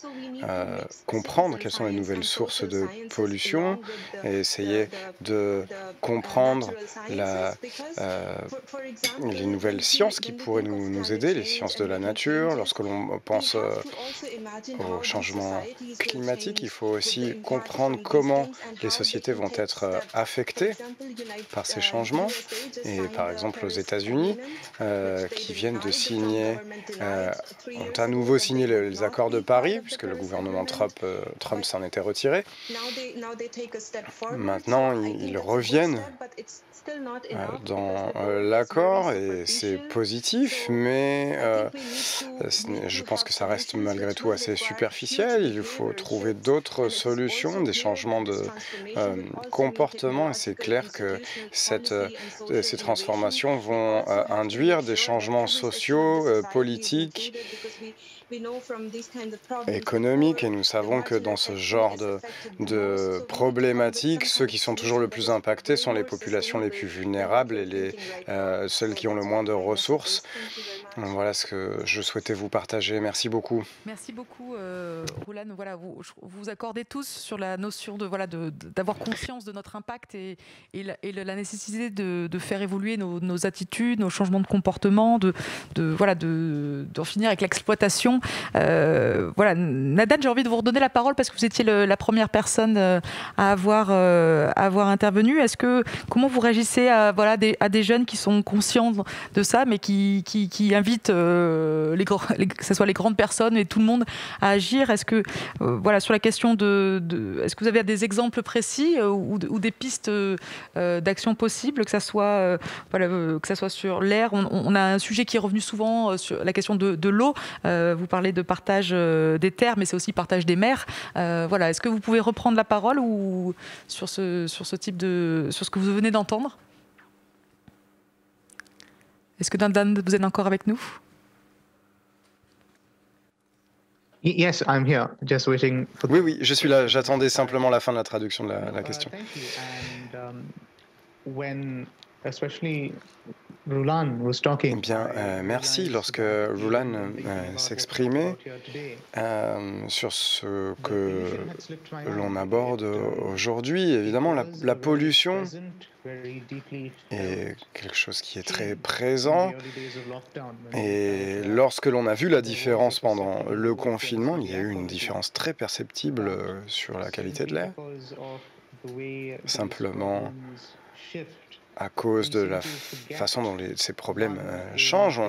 Speaker 5: comprendre quelles sont les nouvelles sources de pollution et essayer de comprendre les nouvelles sciences qui pourraient nous aider, les sciences de la nature. Lorsque l'on pense au changement climatique, il faut aussi comprendre comment les sociétés vont être affectées par ces changements. Et par exemple aux États-Unis, qui viennent de signer, ont à nouveau signé les accords de Paris, puisque le gouvernement Trump s'en était retiré. Maintenant, ils reviennent dans l'accord et c'est positif, mais je pense que ça reste malgré tout assez superficiel. Il faut trouver d'autres solutions, des changements de comportement et c'est clair que ces transformations vont induire des changements sociaux, politiques, économiques et nous savons que dans ce genre de problématiques, ceux qui sont toujours le plus impactés sont les populations les plus vulnérables et celles qui ont le moins de ressources. Voilà ce que je souhaitais vous partager. Merci beaucoup.
Speaker 1: Merci beaucoup, Roulane. Voilà, vous accordez tous sur la notion d'avoir conscience de notre impact et la nécessité de faire évoluer nos attitudes, nos changements de comportement, d'en finir avec l'exploitation. Nadane, j'ai envie de vous redonner la parole parce que vous étiez la première personne à avoir intervenu. Comment vous réagissez à des jeunes qui sont conscients de ça, mais qui invitent que ce soit les grandes personnes et tout le monde à agir? Est-ce que sur la question est-ce que vous avez des exemples précis ou des pistes d'action possibles, que ça soit sur l'air? On a un sujet qui est revenu souvent sur la question de l'eau. Vous parlez de partage des terres, mais c'est aussi partage des mers. Est-ce que vous pouvez reprendre la parole ou sur ce type sur ce que vous venez d'entendre? Est-ce que Dan, vous êtes encore avec nous?
Speaker 6: Yes, I'm here, just waiting for...
Speaker 5: Oui, je suis là. J'attendais simplement la fin de la traduction de la question. Eh bien, merci. Lorsque Roulane s'exprimait sur ce que l'on aborde aujourd'hui, évidemment, la pollution est quelque chose qui est très présent. Et lorsque l'on a vu la différence pendant le confinement, il y a eu une différence très perceptible sur la qualité de l'air. Simplement à cause de la façon dont ces problèmes changent,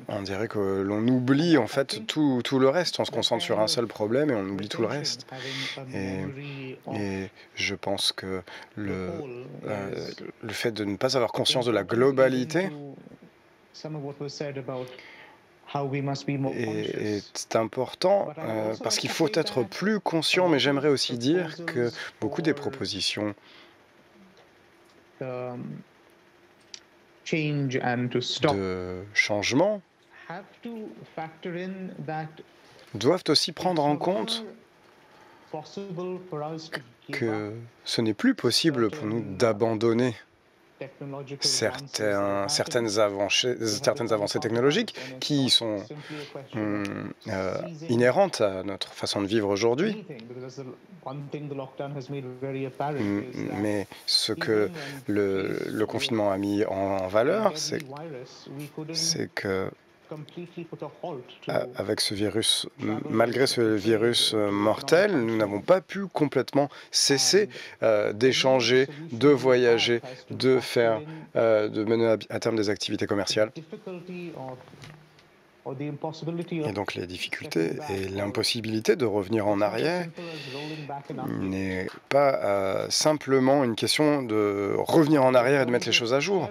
Speaker 5: on dirait que l'on oublie en fait tout le reste. On se concentre sur un seul problème et on oublie tout le reste. Et je pense que le fait de ne pas avoir conscience de la globalité est important parce qu'il faut être plus conscient, mais j'aimerais aussi dire que beaucoup des propositions de changement doivent aussi prendre en compte que ce n'est plus possible pour nous d'abandonner certaines avancées technologiques qui sont inhérentes à notre façon de vivre aujourd'hui. Mais ce que le confinement a mis en valeur, c'est que avec ce virus, malgré ce virus mortel, nous n'avons pas pu complètement cesser d'échanger, de voyager, de mener à terme des activités commerciales. Et donc les difficultés et l'impossibilité de revenir en arrière n'est pas simplement une question de revenir en arrière et de mettre les choses à jour.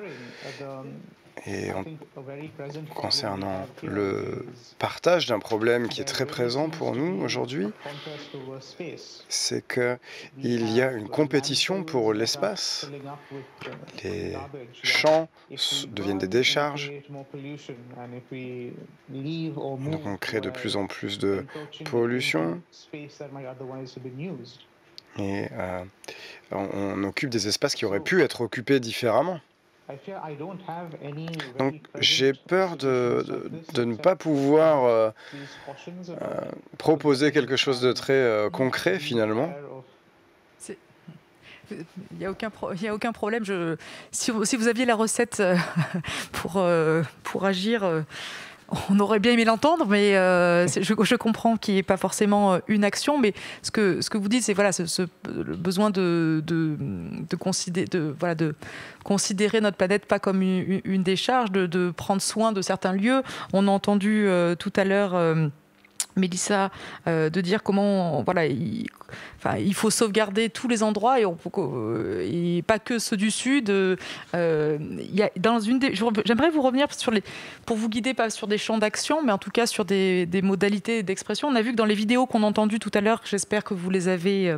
Speaker 5: Et concernant le partage d'un problème qui est très présent pour nous aujourd'hui, c'est qu'il y a une compétition pour l'espace. Les champs deviennent des décharges. Donc on crée de plus en plus de pollution. Et on occupe des espaces qui auraient pu être occupés différemment. Donc j'ai peur de ne pas pouvoir proposer quelque chose de très concret finalement.
Speaker 1: Il n'y a aucun problème. Si vous aviez la recette pour agir, on aurait bien aimé l'entendre, mais je comprends qu'il n'y ait pas forcément une action. Mais ce que vous dites, c'est voilà, le besoin de considérer notre planète pas comme une décharge, de prendre soin de certains lieux. On a entendu tout à l'heure Mélissa de dire comment il faut sauvegarder tous les endroits et pas que ceux du sud. J'aimerais vous revenir pour vous guider pas sur des champs d'action, mais en tout cas sur des modalités d'expression. On a vu que dans les vidéos qu'on a entendues tout à l'heure, j'espère que vous les avez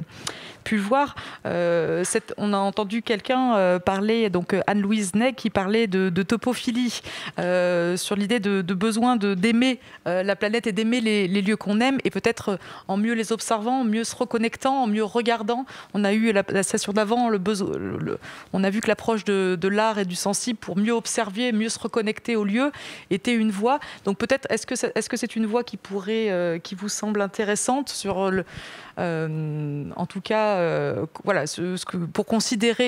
Speaker 1: pu voir, on a entendu quelqu'un parler, donc Anne-Louise Ney, qui parlait de topophilie, sur l'idée de besoin d'aimer la planète et d'aimer les lieux qu'on aime, et peut-être en mieux les observant, en mieux se reconnectant, en mieux regardant. On a eu la session d'avant, on a vu que l'approche de l'art et du sensible pour mieux observer, mieux se reconnecter au lieu était une voie. Donc peut-être, est-ce que c'est une voie qui vous semble intéressante sur en tout cas, voilà,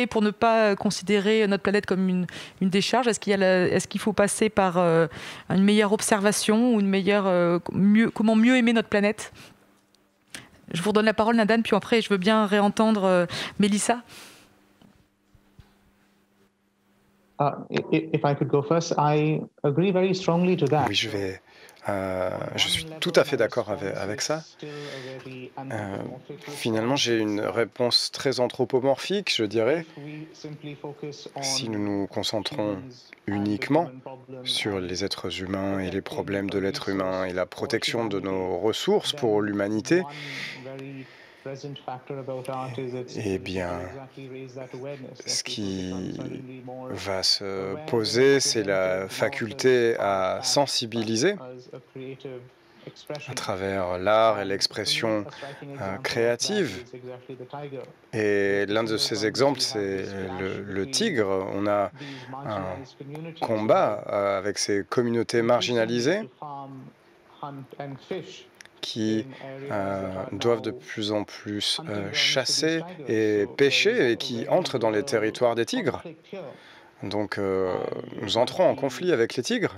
Speaker 1: pour ne pas considérer notre planète comme une décharge, est-ce qu'il faut passer par une meilleure observation ou comment mieux aimer notre planète? Je vous redonne la parole, Nadan, puis après, je veux bien réentendre Mélissa.
Speaker 6: If I could go first, I agree very strongly to that.
Speaker 5: Oui, je suis tout à fait d'accord avec ça. Finalement, j'ai une réponse très anthropomorphique, je dirais. Si nous nous concentrons uniquement sur les êtres humains et les problèmes de l'être humain et la protection de nos ressources pour l'humanité, eh bien, ce qui va se poser, c'est la faculté à sensibiliser à travers l'art et l'expression créative. Et l'un de ces exemples, c'est le tigre. On a un combat avec ces communautés marginalisées qui doivent de plus en plus chasser et pêcher et qui entrent dans les territoires des tigres. Donc nous entrons en conflit avec les tigres.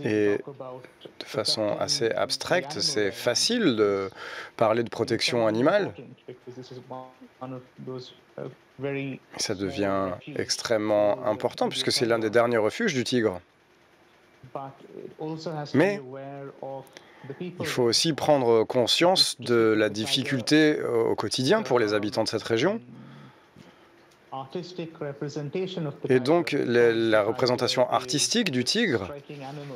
Speaker 5: Et de façon assez abstraite, c'est facile de parler de protection animale. Ça devient extrêmement important puisque c'est l'un des derniers refuges du tigre. Mais il faut aussi prendre conscience de la difficulté au quotidien pour les habitants de cette région. Et donc la représentation artistique du tigre,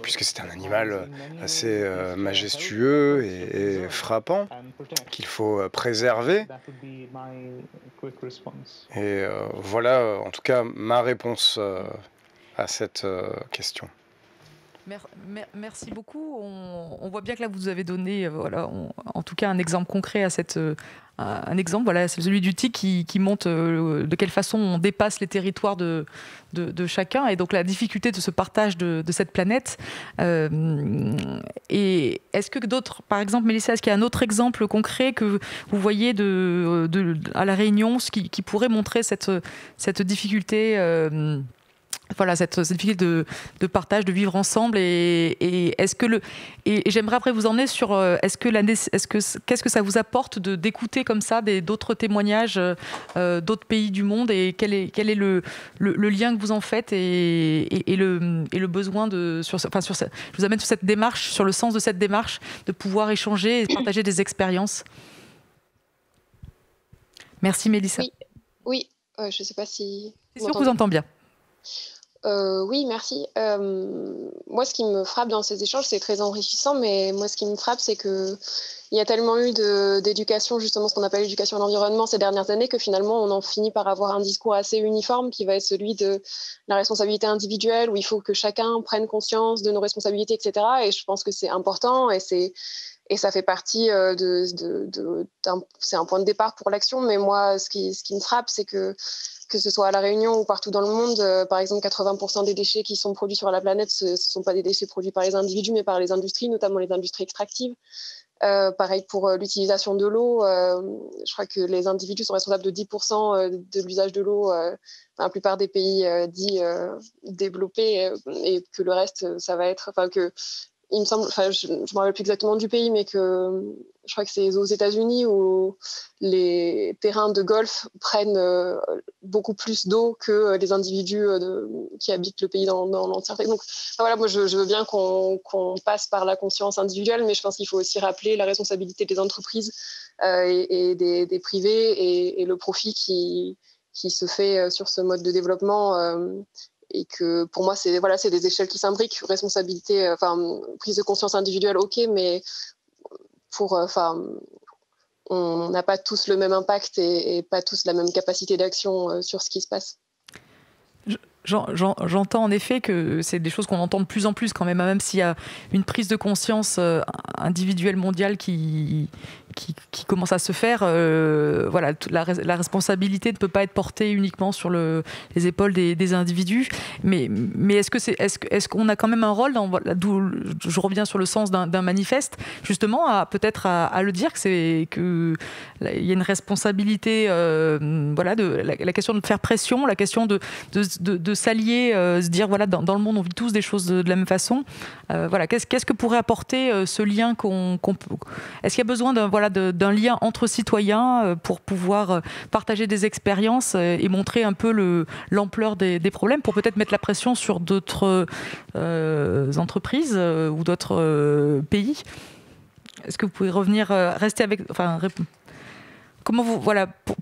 Speaker 5: puisque c'est un animal assez majestueux et frappant, qu'il faut préserver. Et voilà en tout cas ma réponse à cette question.
Speaker 1: Merci beaucoup. On voit bien que là, vous avez donné, en tout cas, un exemple concret à un exemple, c'est celui du TIC qui montre de quelle façon on dépasse les territoires de chacun, et donc la difficulté de ce partage de cette planète. Et est-ce que d'autres, par exemple, Mélissa, est-ce qu'il y a un autre exemple concret que vous voyez à La Réunion, qui pourrait montrer cette difficulté cette difficulté de partage, de vivre ensemble, et est-ce que et j'aimerais après vous emmener sur qu'est-ce que ça vous apporte d'écouter comme ça d'autres témoignages d'autres pays du monde, et quel est le lien que vous en faites, et le besoin je vous amène sur cette démarche, sur le sens de cette démarche, de pouvoir échanger et partager des expériences. Merci Mélissa.
Speaker 7: Oui. Je ne sais pas si...
Speaker 1: C'est sûr que vous entendez bien.
Speaker 7: Oui, merci. Moi, ce qui me frappe dans ces échanges, c'est très enrichissant, mais moi, ce qui me frappe, c'est qu'il y a tellement eu d'éducation, justement, ce qu'on appelle l'éducation à l'environnement ces dernières années, que finalement, on en finit par avoir un discours assez uniforme qui va être celui de la responsabilité individuelle, où il faut que chacun prenne conscience de nos responsabilités, etc. Et je pense que c'est important, et ça fait partie c'est un point de départ pour l'action. Mais moi, ce qui me frappe, c'est que ce soit à La Réunion ou partout dans le monde, par exemple, 80% des déchets qui sont produits sur la planète, ce ne sont pas des déchets produits par les individus, mais par les industries, notamment les industries extractives. Pareil pour l'utilisation de l'eau. Je crois que les individus sont responsables de 10% de l'usage de l'eau dans la plupart des pays dits développés, et que le reste, ça va être... Il me semble, je ne me rappelle plus exactement du pays, mais je crois que c'est aux États-Unis où les terrains de golf prennent beaucoup plus d'eau que les individus qui habitent le pays dans l'entièreté. Donc moi je veux bien qu'on passe par la conscience individuelle, mais je pense qu'il faut aussi rappeler la responsabilité des entreprises et des privés, et le profit qui se fait sur ce mode de développement. Et que pour moi, c'est des échelles qui s'imbriquent, responsabilité, prise de conscience individuelle, ok, mais on n'a pas tous le même impact et pas tous la même capacité d'action sur ce qui se passe.
Speaker 1: J'entends en effet que c'est des choses qu'on entend de plus en plus quand même s'il y a une prise de conscience individuelle mondiale qui commence à se faire. La responsabilité ne peut pas être portée uniquement sur les épaules des individus. Mais est-ce qu'on a quand même un rôle d'où je reviens sur le sens d'un manifeste, justement, peut-être à le dire qu'il y a une responsabilité, la question de faire pression, la question de s'allier, se dire dans le monde on vit tous des choses de la même façon. Qu'est-ce que pourrait apporter ce lien qu'on peut... Est-ce qu'il y a besoin d'un lien entre citoyens pour pouvoir partager des expériences et montrer un peu l'ampleur des problèmes, pour peut-être mettre la pression sur d'autres entreprises ou d'autres pays? Est-ce que vous pouvez rester avec... comment vous...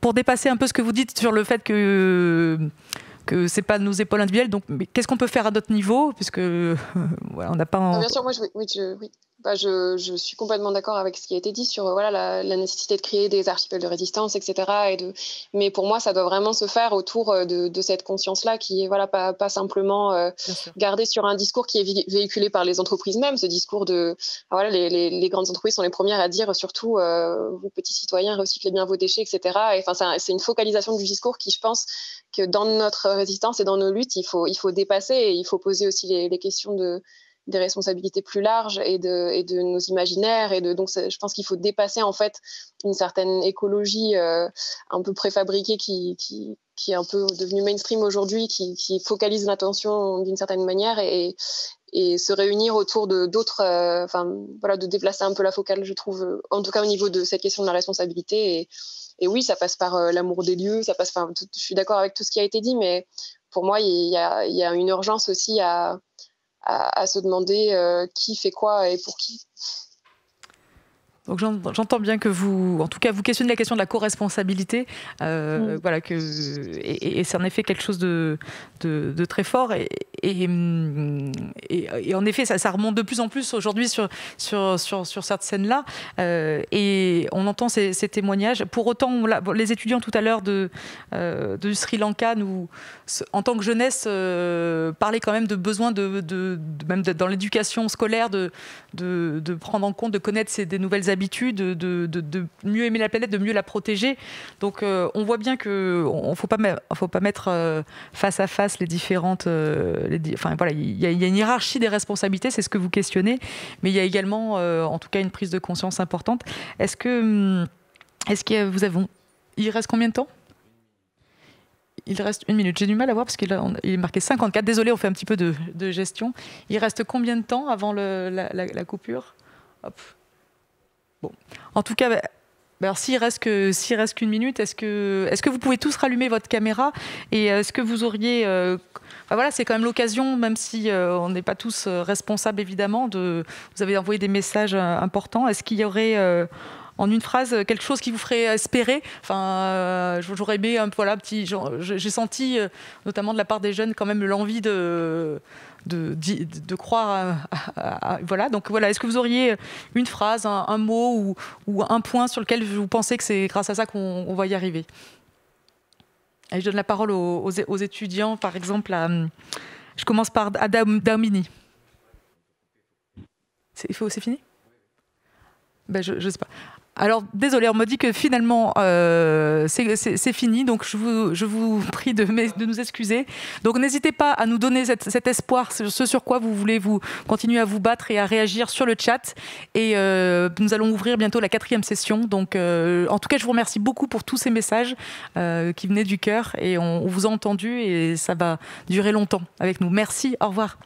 Speaker 1: pour dépasser un peu ce que vous dites sur le fait que c'est pas nos épaules individuelles, donc qu'est-ce qu'on peut faire à d'autres niveaux, puisque on n'a pas...
Speaker 7: Bien sûr, moi je suis complètement d'accord avec ce qui a été dit sur la nécessité de créer des archipels de résistance, etc. Mais pour moi, ça doit vraiment se faire autour de cette conscience-là, qui est pas simplement gardée sur un discours qui est véhiculé par les entreprises mêmes, ce discours de les grandes entreprises sont les premières à dire surtout vous petits citoyens recyclez bien vos déchets, etc. C'est une focalisation du discours qui, je pense, que dans notre résistance et dans nos luttes, il faut dépasser, et il faut poser aussi les questions des responsabilités plus larges et de nos imaginaires. Donc, je pense qu'il faut dépasser en fait une certaine écologie un peu préfabriquée qui est un peu devenue mainstream aujourd'hui, qui focalise l'attention d'une certaine manière, et se réunir autour d'autres, de déplacer un peu la focale, je trouve, en tout cas au niveau de cette question de la responsabilité. Et oui, ça passe par l'amour des lieux, je suis d'accord avec tout ce qui a été dit, mais pour moi, il y a une urgence aussi à se demander qui fait quoi et pour qui.
Speaker 1: Donc j'entends bien que vous questionnez la question de la co-responsabilité, et c'est en effet quelque chose de très fort. Et en effet, ça remonte de plus en plus aujourd'hui sur cette scène-là. Et on entend ces témoignages. Pour autant, les étudiants tout à l'heure de Sri Lanka, en tant que jeunesse, parlaient quand même de besoin même dans l'éducation scolaire, de prendre en compte, de connaître des nouvelles habitudes, de mieux aimer la planète, de mieux la protéger. Donc on voit bien qu'il ne faut pas mettre face à face les différentes... enfin, voilà, il y a une hiérarchie des responsabilités, c'est ce que vous questionnez, mais il y a également, en tout cas, une prise de conscience importante. Est-ce que il reste combien de temps ? Il reste 1 minute. J'ai du mal à voir parce qu'il est marqué 54. Désolé, on fait un petit peu de gestion. Il reste combien de temps avant la coupure ? Hop. Bon. En tout cas, alors, s'il reste qu'une minute, est-ce que vous pouvez tous rallumer votre caméra ? Et est-ce que vous auriez... Enfin, voilà, c'est quand même l'occasion, même si on n'est pas tous responsables, évidemment, vous avez envoyé des messages importants. Est-ce qu'il y aurait... en une phrase, quelque chose qui vous ferait espérer. Enfin, j'aurais aimé j'ai senti, notamment de la part des jeunes, quand même l'envie de croire voilà. Donc voilà, est-ce que vous auriez une phrase, un mot ou un point sur lequel vous pensez que c'est grâce à ça qu'on va y arriver ? Et je donne la parole aux étudiants, par exemple, je commence par Daumini. C'est fini ? Ben, je sais pas. Alors, désolé, on m'a dit que finalement, c'est fini, donc je vous prie de nous excuser. Donc, n'hésitez pas à nous donner cet espoir, ce sur quoi vous voulez vous continuer à vous battre et à réagir sur le chat. Et nous allons ouvrir bientôt la 4e session. Donc, en tout cas, je vous remercie beaucoup pour tous ces messages qui venaient du cœur. Et on vous a entendu et ça va durer longtemps avec nous. Merci, au revoir.